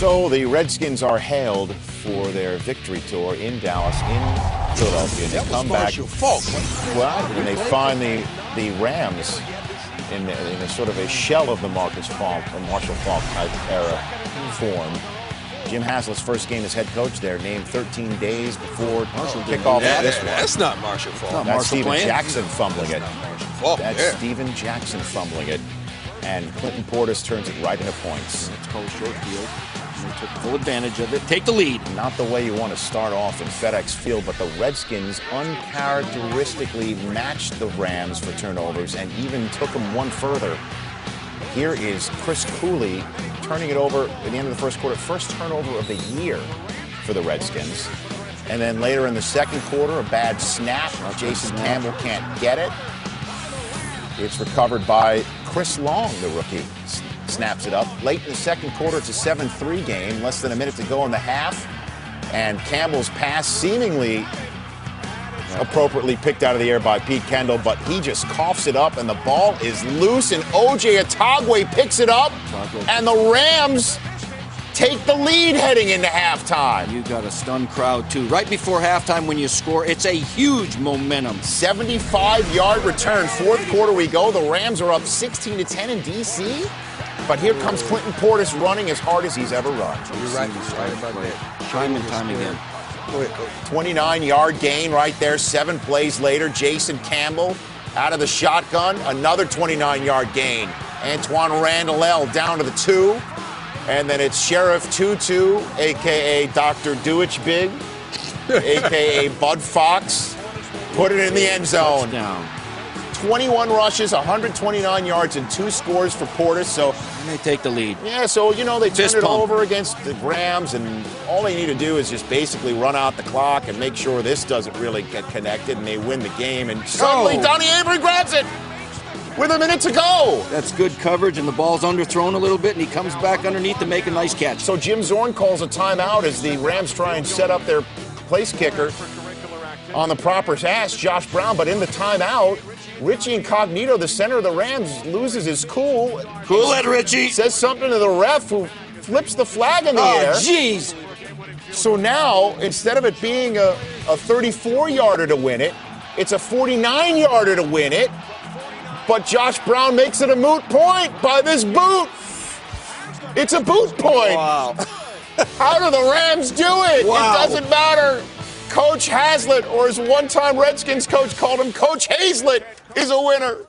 So the Redskins are hailed for their victory tour in Dallas, in Philadelphia. That They come was back. Marshall Faulk. Well, and they find the Rams in a sort of a shell of the Marshall Faulk type era form. Jim Haslett's first game as head coach there, named 13 days before kickoff of this one. That's not Marshall Faulk. That's Steven Jackson fumbling it. Faulk, That's Steven Jackson fumbling it. And Clinton Portis turns it right into points. It's called short field. And they took full advantage of it. Take the lead. Not the way you want to start off in FedEx Field, but the Redskins uncharacteristically matched the Rams for turnovers and even took them one further. Here is Chris Cooley turning it over at the end of the first quarter. First turnover of the year for the Redskins. And then later in the second quarter, a bad snap. Jason Campbell can't get it. It's recovered by Chris Long, the rookie. Snaps it up. Late in the second quarter, it's a 7-3 game. Less than a minute to go in the half. And Campbell's pass seemingly appropriately picked out of the air by Pete Kendall, but he just coughs it up, and the ball is loose, and O.J. Atogwe picks it up, and the Rams take the lead heading into halftime. You got a stunned crowd, too. Right before halftime when you score, it's a huge momentum. 75-yard return. Fourth quarter we go. The Rams are up 16-10 in D.C., but here comes Clinton Portis running as hard as he's ever run. You're right about that. Time and time again. 29-yard gain right there. 7 plays later, Jason Campbell out of the shotgun. Another 29-yard gain. Antoine Randall down to the 2. And then it's Sheriff Tutu, a.k.a. Dr. Dewich Big, a.k.a. Bud Fox. Put it in the end zone. Touchdown. 21 rushes, 129 yards, and 2 scores for Portis. So And they take the lead. yeah, so, they Fist turned it pump. over against the Rams, and all they need to do is just basically run out the clock and make sure this doesn't really get connected, and they win the game. And suddenly, Donnie Avery grabs it with a minute to go. That's good coverage, and the ball's underthrown a little bit, and he comes back underneath to make a nice catch. So Jim Zorn calls a timeout as the Rams try and set up their place kicker on the proper pass, Josh Brown. But in the timeout, Richie Incognito, the center of the Rams, loses his cool. Cool it, Richie. Says something to the ref, who flips the flag in the air. Oh, jeez. So now, instead of it being a 34-yarder to win it, it's a 49-yarder to win it. But Josh Brown makes it a moot point by this boot. It's a boot point. Wow. How do the Rams do it? Wow. It doesn't matter. Coach Haslett, or as one-time Redskins coach called him, Coach Hazlett, is a winner.